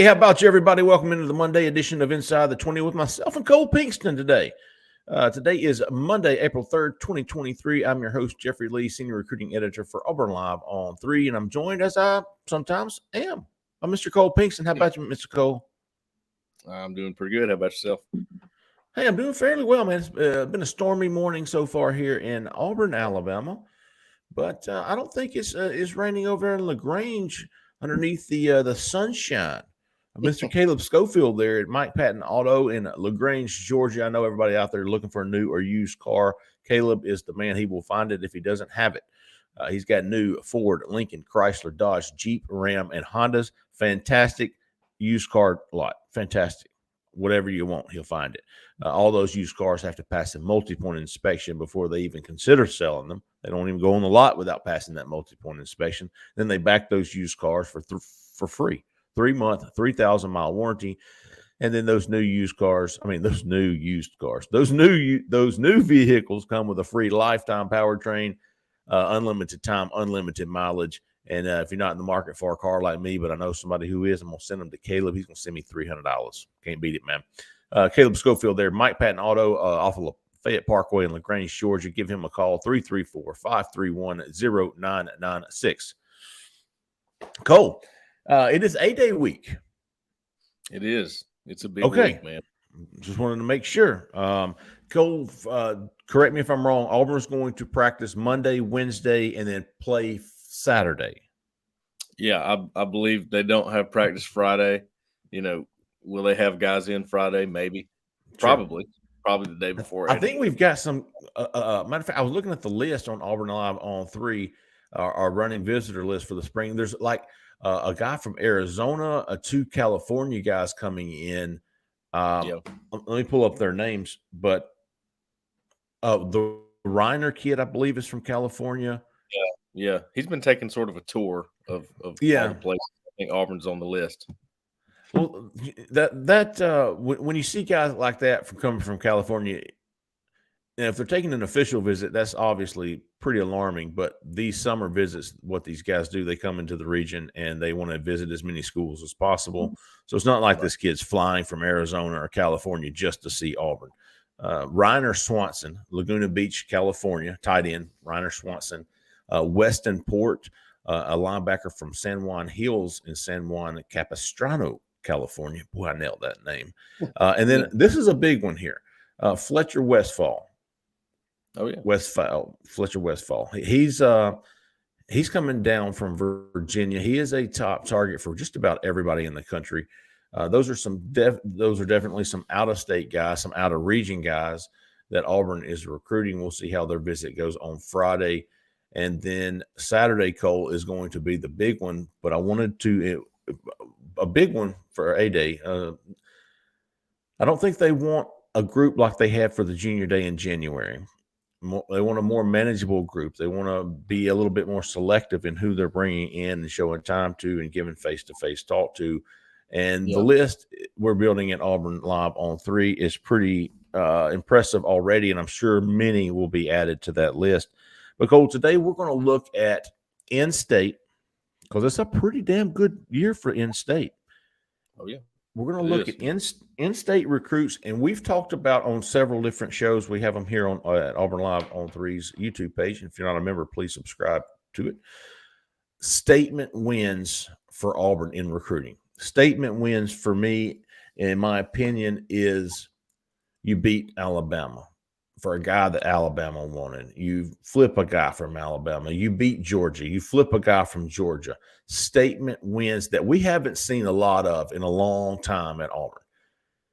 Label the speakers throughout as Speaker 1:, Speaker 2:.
Speaker 1: Hey, how about you, everybody? Welcome into the Monday edition of Inside the 20 with myself and Cole Pinkston today. Today is Monday, April 3rd, 2023. I'm your host, Jeffrey Lee, Senior Recruiting Editor for Auburn Live on 3, and I'm joined, as I sometimes am, by Mr. Cole Pinkston. How about you, Mr. Cole?
Speaker 2: I'm doing pretty good. How about yourself?
Speaker 1: Hey, I'm doing fairly well, man. It's been a stormy morning so far here in Auburn, Alabama, but I don't think it's raining over in LaGrange underneath the sunshine. Mr. Caleb Schofield there at Mike Patton Auto in LaGrange, Georgia. I know everybody out there looking for a new or used car. Caleb is the man. He will find it if he doesn't have it. He's got new Ford, Lincoln, Chrysler, Dodge, Jeep, Ram, and Hondas. Fantastic used car lot. Fantastic. Whatever you want, he'll find it. All those used cars have to pass a multi-point inspection before they even consider selling them. They don't even go on the lot without passing that multi-point inspection. Then they back those used cars for free. 3-month, 3,000-mile warranty, and then those new vehicles come with a free lifetime powertrain, unlimited time, unlimited mileage. And if you're not in the market for a car like me, but I know somebody who is, I'm gonna send them to Caleb. He's gonna send me $300. Can't beat it, man. Caleb Schofield there, Mike Patton Auto, off of Fayette Parkway in LaGrange, Georgia. Give him a call, 334-531-0996. Cole. It is A-Day week.
Speaker 2: It is. It's a big week, man.
Speaker 1: Just wanted to make sure. Cole, correct me if I'm wrong. Auburn's going to practice Monday, Wednesday, and then play Saturday.
Speaker 2: Yeah, I believe they don't have practice Friday. You know, will they have guys in Friday? Maybe. Probably. Probably the day before.
Speaker 1: I think we've got some matter of fact, I was looking at the list on Auburn Live on 3, our running visitor list for the spring. There's like a guy from Arizona, 2 California guys coming in. Let me pull up their names, but the Reiner kid, I believe, is from California.
Speaker 2: Yeah. He's been taking sort of a tour of all the places. I think Auburn's on the list.
Speaker 1: Well, when you see guys like that coming from California, and if they're taking an official visit, that's obviously pretty alarming. But these summer visits, what these guys do, they come into the region and they want to visit as many schools as possible. So it's not like this kid's flying from Arizona or California just to see Auburn. Reiner Swanson, Laguna Beach, California, tight end, Reiner Swanson. Weston Port, a linebacker from San Juan Hills in San Juan Capistrano, California. Boy, I nailed that name. And then this is a big one here. Fletcher Westfall.
Speaker 2: Oh yeah,
Speaker 1: Fletcher Westfall. He's coming down from Virginia. He is a top target for just about everybody in the country. Those are definitely some out-of-state guys, some out-of-region guys that Auburn is recruiting. We'll see how their visit goes on Friday, and then Saturday. Cole is going to be the big one, but I wanted to a big one for A-Day. I don't think they want a group like they had for the Junior Day in January. They want a more manageable group. They want to be a little bit more selective in who they're bringing in and showing time to and giving face-to-face talk to. And the list we're building at Auburn Live on 3 is pretty impressive already, and I'm sure many will be added to that list. But Cole, today we're going to look at in-state because it's a pretty damn good year for in-state.
Speaker 2: Oh, yeah.
Speaker 1: We're going to look at in-state recruits, and we've talked about on several different shows. We have them here at Auburn Live on 3's YouTube page. If you're not a member, please subscribe to it. Statement wins for Auburn in recruiting. Statement wins for me, in my opinion, is you beat Alabama for a guy that Alabama wanted. You flip a guy from Alabama. You beat Georgia. You flip a guy from Georgia. Statement wins that we haven't seen a lot of in a long time at Auburn.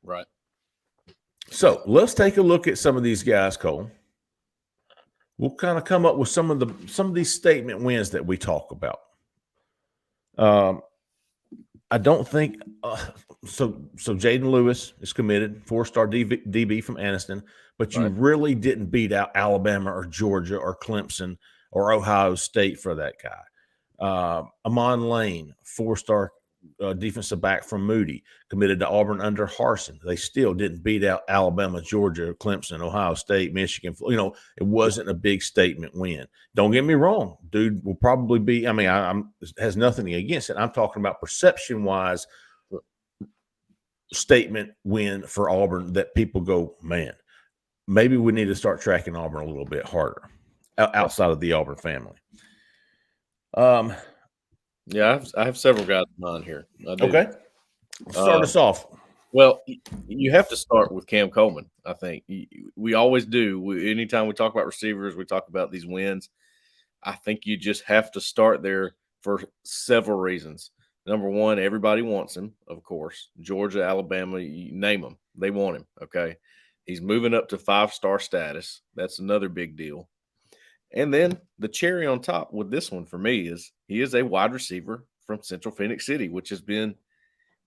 Speaker 2: Right.
Speaker 1: So let's take a look at some of these guys, Cole. We'll kind of come up with some of these statement wins that we talk about. I don't think so Jaden Lewis is committed, 4-star DB from Anniston, but you really didn't beat out Alabama or Georgia or Clemson or Ohio State for that guy. Amon Lane, 4-star defensive back from Moody, committed to Auburn under Harsin. They still didn't beat out Alabama, Georgia, Clemson, Ohio State, Michigan. It wasn't a big statement win. Don't get me wrong. Dude will probably be – I mean, has nothing against it. I'm talking about perception-wise. statement win for Auburn that people go, man, maybe we need to start tracking Auburn a little bit harder outside of the Auburn family?
Speaker 2: Yeah, I have several guys in mind here. I do.
Speaker 1: Okay. Start us off.
Speaker 2: Well, you have to start with Cam Coleman, I think. We always do. Anytime we talk about receivers, we talk about these wins. I think you just have to start there for several reasons. Number one, everybody wants him, of course. Georgia, Alabama, you name them. They want him, okay? He's moving up to 5-star status. That's another big deal. And then the cherry on top with this one for me is he is a wide receiver from Central Phoenix City, which has been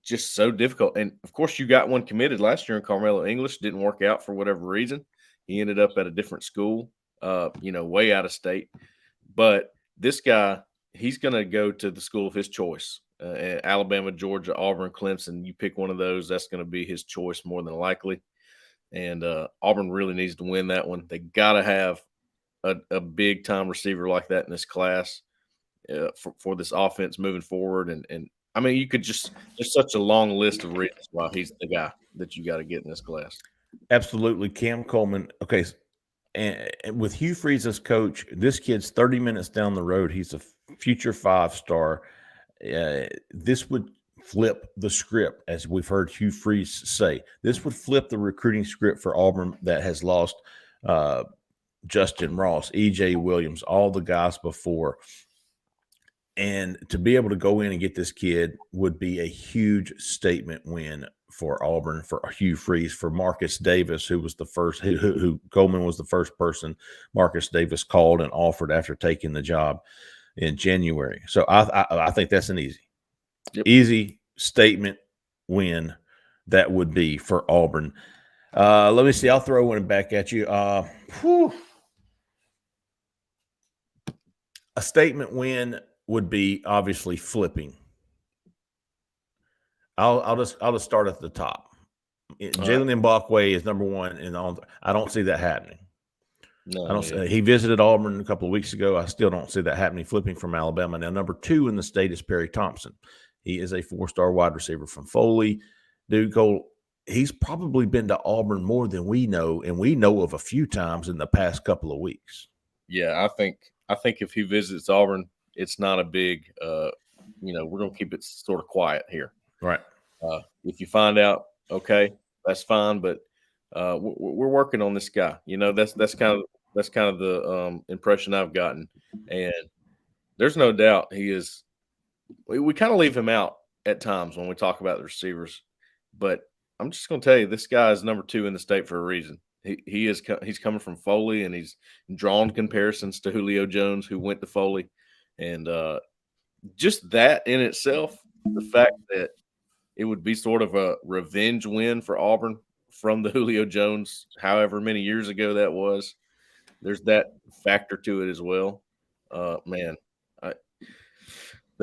Speaker 2: just so difficult. And of course, you got one committed last year in Carmelo English, didn't work out for whatever reason. He ended up at a different school, way out of state. But this guy, he's going to go to the school of his choice. Alabama, Georgia, Auburn, Clemson. You pick one of those, that's going to be his choice more than likely. And Auburn really needs to win that one. They got to have a big time receiver like that in this class for this offense moving forward. And I mean, you could there's such a long list of reasons why he's the guy that you got to get in this class.
Speaker 1: Absolutely. Cam Coleman. Okay. And with Hugh Freeze as coach, this kid's 30 minutes down the road. He's a future 5-star. This would flip the script, as we've heard Hugh Freeze say. This would flip the recruiting script for Auburn that has lost Justin Ross, E.J. Williams, all the guys before. And to be able to go in and get this kid would be a huge statement win for Auburn, for Hugh Freeze, for Marcus Davis, who was the first, who Coleman was the first person Marcus Davis called and offered after taking the job in January. So I think that's an easy statement win that would be for Auburn. Let me see. I'll throw one back at you. A statement win would be obviously flipping. I'll just start at the top. Jalen Mbakwe is number one, and I don't see that happening.
Speaker 2: No,
Speaker 1: I don't. He visited Auburn a couple of weeks ago. I still don't see that happening. Flipping from Alabama. Now, number 2 in the state is Perry Thompson. He is a 4-star wide receiver from Foley. Dude, Cole, he's probably been to Auburn more than we know, and we know of a few times in the past couple of weeks.
Speaker 2: Yeah, I think if he visits Auburn, it's not a big. We're gonna keep it sort of quiet here.
Speaker 1: Right.
Speaker 2: If you find out, okay, that's fine. But we're working on this guy. That's kind of the impression I've gotten, and there's no doubt he is. We kind of leave him out at times when we talk about the receivers, but I'm just going to tell you, this guy is number 2 in the state for a reason. He's coming from Foley, and he's drawn comparisons to Julio Jones, who went to Foley, and just that in itself, the fact that it would be sort of a revenge win for Auburn from the Julio Jones, however many years ago that was. There's that factor to it as well. The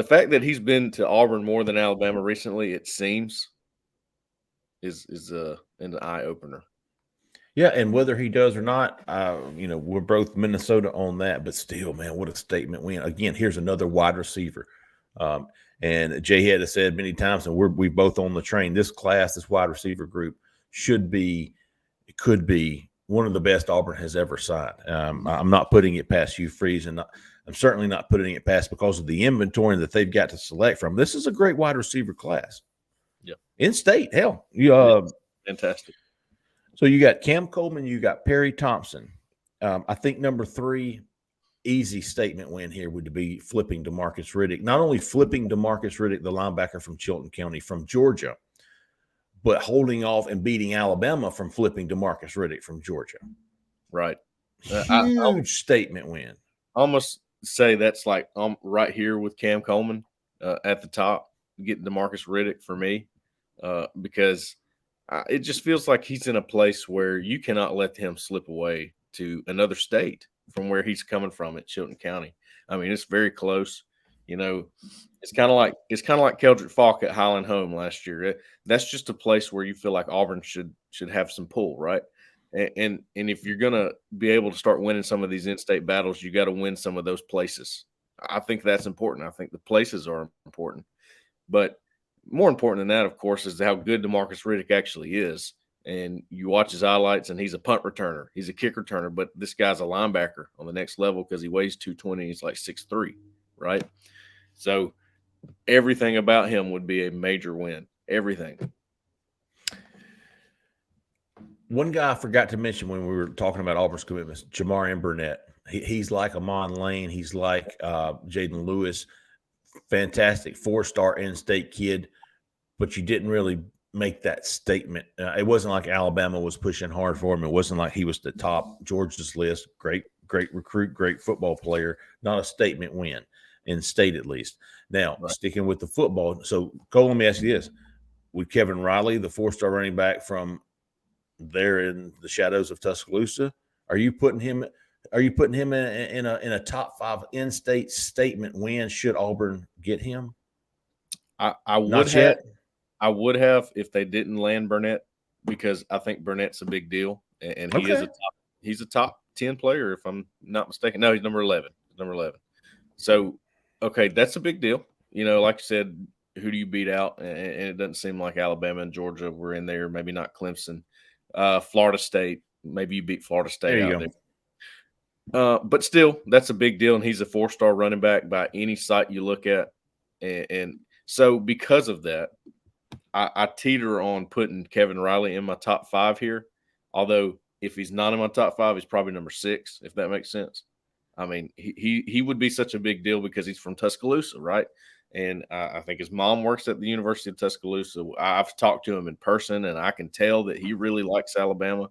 Speaker 2: fact that he's been to Auburn more than Alabama recently, it seems, is an eye opener.
Speaker 1: Yeah, and whether he does or not, we're both Minnesota on that. But still, man, what a statement win! Again, here's another wide receiver. And Jay had said many times, and we both on the train. This class, this wide receiver group, could be one of the best Auburn has ever signed. I'm not putting it past Hugh Freeze, and I'm certainly not putting it past because of the inventory that they've got to select from. This is a great wide receiver class.
Speaker 2: Yeah,
Speaker 1: in state, hell,
Speaker 2: fantastic.
Speaker 1: So you got Cam Coleman, you got Perry Thompson. I think number 3. Easy statement win here would be flipping DeMarcus Riddick. Not only flipping DeMarcus Riddick, the linebacker from Chilton County, from Georgia, but holding off and beating Alabama from flipping DeMarcus Riddick from Georgia.
Speaker 2: Right.
Speaker 1: Huge statement win.
Speaker 2: Almost say that's like right here with Cam Coleman at the top, getting DeMarcus Riddick for me, because it just feels like he's in a place where you cannot let him slip away to another state from where he's coming from at Chilton County. I mean, it's very close. It's kind of like Keldrick Falk at Highland Home last year. That's just a place where you feel like Auburn should have some pull, right? And if you're gonna be able to start winning some of these in-state battles, you got to win some of those places. I think that's important. I think the places are important, but more important than that, of course, is how good DeMarcus Riddick actually is. And you watch his highlights, and he's a punt returner. He's a kick returner, but this guy's a linebacker on the next level because he weighs 220. He's like 6'3", right? So everything about him would be a major win. Everything.
Speaker 1: One guy I forgot to mention when we were talking about Auburn's commitments, Jamarian Burnett. He's like Amon Lane. He's like Jaden Lewis. Fantastic 4-star in-state kid, but you didn't really make that statement. It wasn't like Alabama was pushing hard for him. It wasn't like he was the top Georgia's list. Great recruit, great football player. Not a statement win in state, at least. Now, Sticking with the football. So, Cole, let me ask you this. Would Kevin Riley, the 4-star running back from there in the shadows of Tuscaloosa, are you putting him in a top 5 in-state statement win should Auburn get him?
Speaker 2: I would have if they didn't land Burnett, because I think Burnett's a big deal, and he's a top 10 player if I'm not mistaken. No, he's number 11. So, okay, that's a big deal. Like you said, who do you beat out? And it doesn't seem like Alabama and Georgia were in there. Maybe not Clemson. Florida State. Maybe you beat Florida State out there. But still, that's a big deal, and he's a 4-star running back by any site you look at. And so because of that, I teeter on putting Kevin Riley in my top 5 here. Although if he's not in my top 5, he's probably number 6, if that makes sense. I mean, he would be such a big deal because he's from Tuscaloosa, right? And I think his mom works at the University of Tuscaloosa. I've talked to him in person, and I can tell that he really likes Alabama.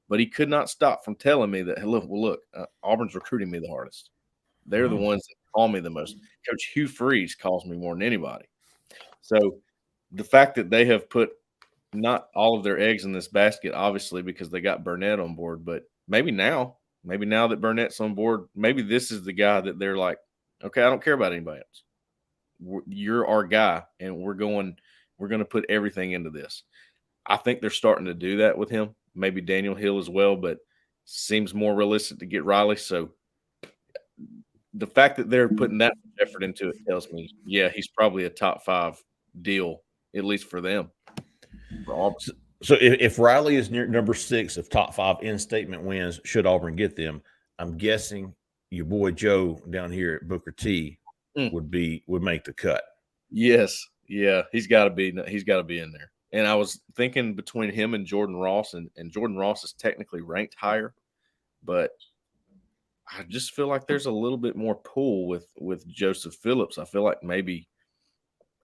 Speaker 2: But he could not stop from telling me that, hey, look, Auburn's recruiting me the hardest. They're the ones that call me the most. Coach Hugh Freeze calls me more than anybody. So the fact that they have put not all of their eggs in this basket, obviously, because they got Burnett on board, but maybe now that Burnett's on board, maybe this is the guy that they're like, okay, I don't care about anybody else. You're our guy, and we're going to put everything into this. I think they're starting to do that with him. Maybe Daniel Hill as well, but seems more realistic to get Riley. So the fact that they're putting that much effort into it tells me, yeah, he's probably a top 5 deal, at least for them.
Speaker 1: So if Riley is near number 6 of top 5 in-statement wins, should Auburn get them, I'm guessing your boy Joe down here at Booker T would make the cut.
Speaker 2: Yes, yeah, he's got to be in there. And I was thinking between him and Jordan Ross, and Jordan Ross is technically ranked higher, but I just feel like there's a little bit more pull with Joseph Phillips. I feel like maybe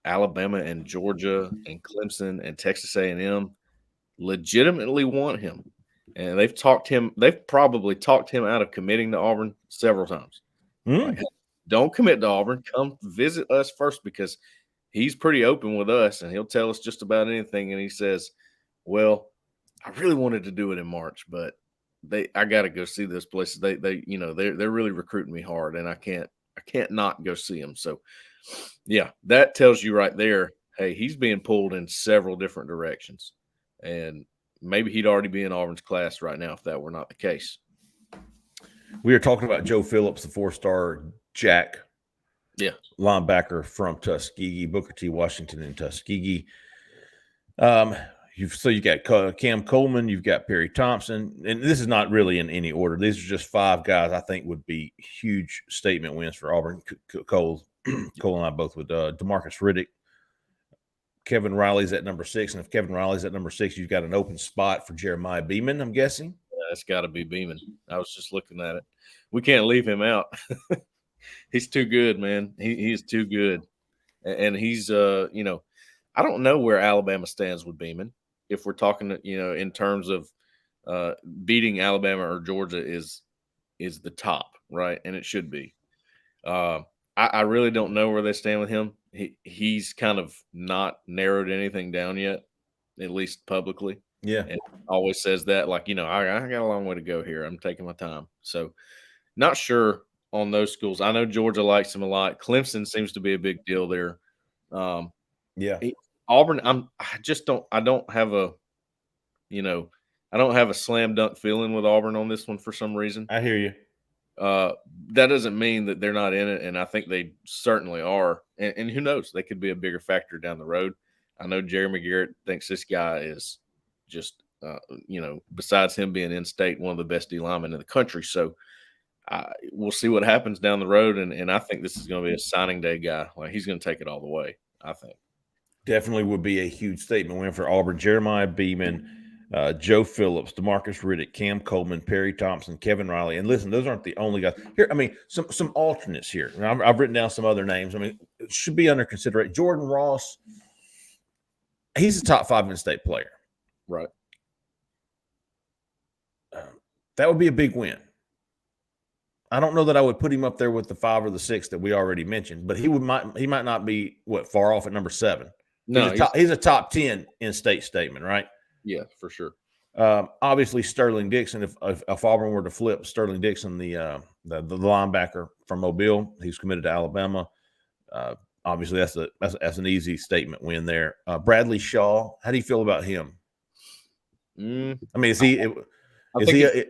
Speaker 2: Alabama and Georgia and Clemson and Texas A&M legitimately want him, and they've probably talked him out of committing to Auburn several times. Like, hey, don't commit to Auburn. Come visit us first, because he's pretty open with us, and he'll tell us just about anything. And he says, well, I really wanted to do it in March, but I got to go see this place. They're really recruiting me hard, and I can't not go see them. So yeah, that tells you right there, hey, he's being pulled in several different directions, and maybe he'd already be in Auburn's class right now if that were not the case.
Speaker 1: We are talking about Joe Phillips, the 4-star Jack linebacker from Tuskegee, Booker T. Washington in Tuskegee. You got Cam Coleman, you've got Perry Thompson, and this is not really in any order. These are just 5 guys I think would be huge statement wins for Auburn. Cole and I both with DeMarcus Riddick. Kevin Riley's at number 6, and if Kevin Riley's at number 6, you've got an open spot for Jeremiah Beeman, I'm guessing.
Speaker 2: Yeah, it's got to be Beeman. I was just looking at it. We can't leave him out. He's too good, man. He's too good, and he's I don't know where Alabama stands with Beeman. If we're talking, in terms of beating Alabama or Georgia is the top, right? And it should be. I really don't know where they stand with him. He's kind of not narrowed anything down yet, at least publicly.
Speaker 1: Yeah.
Speaker 2: And always says that, like, I got a long way to go here. I'm taking my time. So not sure on those schools. I know Georgia likes him a lot. Clemson seems to be a big deal there. Auburn, I don't have a slam dunk feeling with Auburn on this one for some reason.
Speaker 1: I hear you.
Speaker 2: That doesn't mean that they're not in it, and I think they certainly are. And who knows? They could be a bigger factor down the road. I know Jeremy Garrett thinks this guy is just, besides him being in state, one of the best D linemen in the country. So we'll see what happens down the road, and I think this is going to be a signing day guy. Like, he's going to take it all the way, I think.
Speaker 1: Definitely would be a huge statement win for Auburn. Jeremiah Beeman, Joe Phillips, DeMarcus Riddick, Cam Coleman, Perry Thompson, Kevin Riley. And listen, those aren't the only guys. Here, I mean, some alternates here. And I've written down some other names. I mean, it should be under consideration. Jordan Ross, he's a top 5 in-state player.
Speaker 2: Right.
Speaker 1: That would be a big win. I don't know that I would put him up there with the 5 or the 6 that we already mentioned, but he might not be far off at number 7.
Speaker 2: No,
Speaker 1: he's a top 10 in-state statement, right?
Speaker 2: Yeah, for sure.
Speaker 1: Obviously, Sterling Dixon. If Auburn were to flip Sterling Dixon, the linebacker from Mobile, he's committed to Alabama. Obviously, that's an easy statement win there. Bradley Shaw, how do you feel about him? I mean, is he a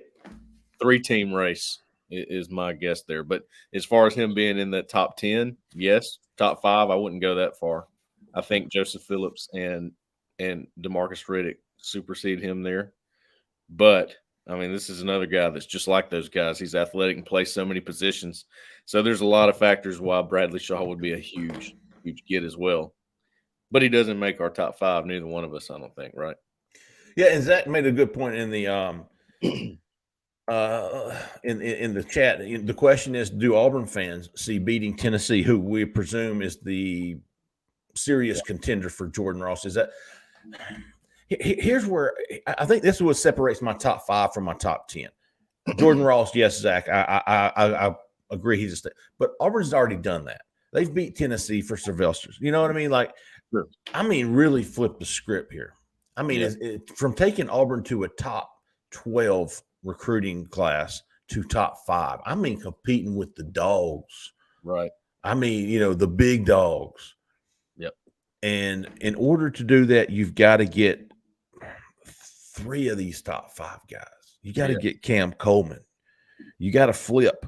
Speaker 2: 3-team race? Is my guess there. But as far as him being in that top 10, yes. Top 5, I wouldn't go that far. I think Joseph Phillips and DeMarcus Riddick supersede him there. But, I mean, this is another guy that's just like those guys. He's athletic and plays so many positions. So there's a lot of factors why Bradley Shaw would be a huge, huge get as well. But he doesn't make our top 5, neither one of us, I don't think, right?
Speaker 1: Yeah, and Zach made a good point in the in the chat. The question is, do Auburn fans see beating Tennessee, who we presume is the serious contender for Jordan Ross? Is that here's where I think this is what separates my top 5 from my top 10. Jordan Ross, yes, Zach, I agree he's but Auburn's already done that. They've beat Tennessee for Sylvester's. You know what I mean? Like,
Speaker 2: sure.
Speaker 1: I mean, really flip the script here. I mean, from taking Auburn to a top 12 recruiting class to top 5. I mean, competing with the dogs.
Speaker 2: Right.
Speaker 1: I mean, the big dogs.
Speaker 2: Yep.
Speaker 1: And in order to do that, you've got to get 3 of these top 5 guys. You got to get Cam Coleman. You got to flip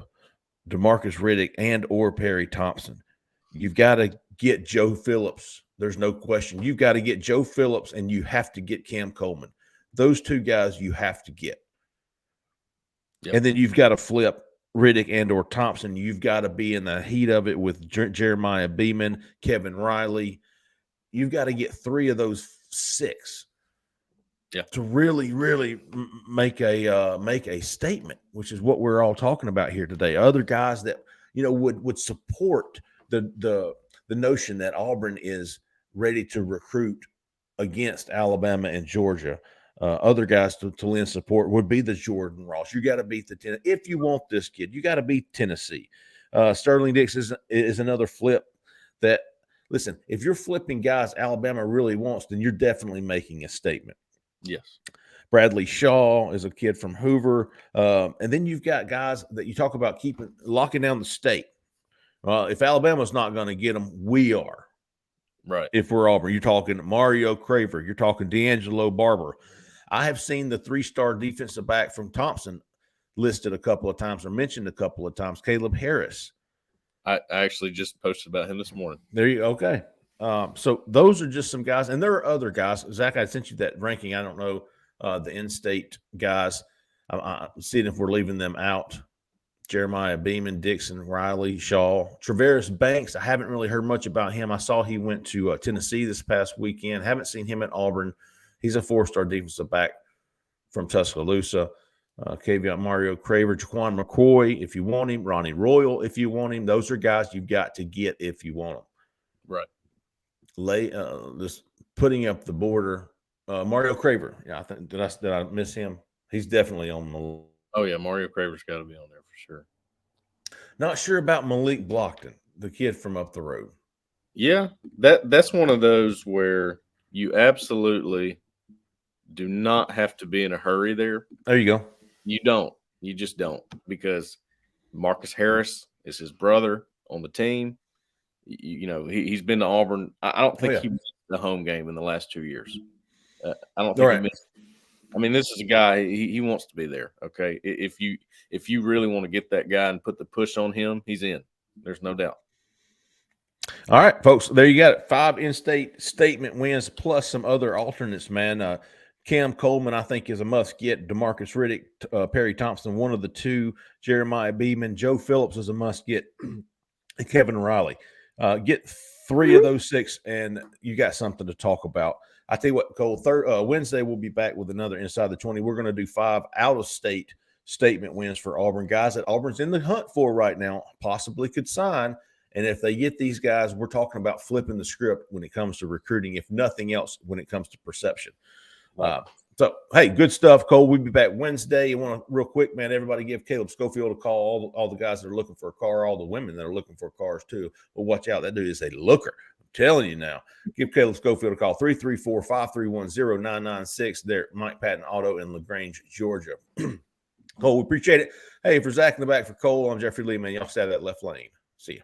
Speaker 1: DeMarcus Riddick and or Perry Thompson. You've got to get Joe Phillips. There's no question. You've got to get Joe Phillips, and you have to get Cam Coleman. Those 2 guys you have to get. Yep. And then you've got to flip Riddick and or Thompson. You've got to be in the heat of it with Jeremiah Beeman, Kevin Riley. You've got to get 3 of those 6 to really, really make a statement, which is what we're all talking about here today. Other guys that would support the notion that Auburn is ready to recruit against Alabama and Georgia. Other guys to lend support would be the Jordan Ross. You got to beat the Tennessee. If you want this kid, you got to beat Tennessee. Sterling Dix is another flip that, listen, if you're flipping guys Alabama really wants, then you're definitely making a statement.
Speaker 2: Yes.
Speaker 1: Bradley Shaw is a kid from Hoover. And then you've got guys that you talk about locking down the state. If Alabama's not going to get them, we are.
Speaker 2: Right.
Speaker 1: If we're Auburn, you're talking Mario Craver, you're talking D'Angelo Barber. I have seen the 3-star defensive back from Thompson listed a couple of times or mentioned a couple of times, Caleb Harris.
Speaker 2: I actually just posted about him this morning.
Speaker 1: There you go. Okay. So those are just some guys. And there are other guys. Zach, I sent you that ranking. I don't know the in-state guys. I'm seeing if we're leaving them out. Jeremiah Beeman, Dixon, Riley, Shaw, Travaris Banks. I haven't really heard much about him. I saw he went to Tennessee this past weekend. Haven't seen him at Auburn. He's a 4-star defensive back from Tuscaloosa. Caveat Mario Craver, Jaquan McCoy, if you want him. Ronnie Royal, if you want him. Those are guys you've got to get if you want them.
Speaker 2: Right.
Speaker 1: Just putting up the border. Mario Craver. Yeah, I think did I miss him? He's definitely on the.
Speaker 2: Oh yeah, Mario Craver's got to be on there for sure.
Speaker 1: Not sure about Malik Blockton, the kid from up the road.
Speaker 2: Yeah, that's one of those where you absolutely do not have to be in a hurry there.
Speaker 1: There you go.
Speaker 2: You don't. You just don't, because Marcus Harris is his brother on the team. He's been to Auburn. I don't think he missed the home game in the last 2 years. I don't think he missed. I mean, this is a guy, he wants to be there. Okay. If you really want to get that guy and put the push on him, he's in. There's no doubt.
Speaker 1: All right, folks, there you got it. 5 in-state statement wins plus some other alternates, man. Cam Coleman, I think, is a must-get. DeMarcus Riddick, Perry Thompson, one of the two. Jeremiah Beeman. Joe Phillips is a must-get. And Kevin Riley. Get 3 of those 6, and you got something to talk about. I tell you what, Cole, Wednesday we'll be back with another Inside the 20. We're going to do 5 out-of-state statement wins for Auburn. Guys that Auburn's in the hunt for right now, possibly could sign. And if they get these guys, we're talking about flipping the script when it comes to recruiting, if nothing else, when it comes to perception. So, hey, good stuff, Cole. We'll be back Wednesday. You want to, real quick, man, everybody give Caleb Schofield a call, all the guys that are looking for a car, all the women that are looking for cars too. But watch out. That dude is a looker. I'm telling you now. Give Caleb Schofield a call, 334-531-0996. There, Mike Patton Auto in LaGrange, Georgia. Cole, we appreciate it. Hey, for Zach in the back, for Cole, I'm Jeffrey Lee, man. Y'all stay out of that left lane. See you.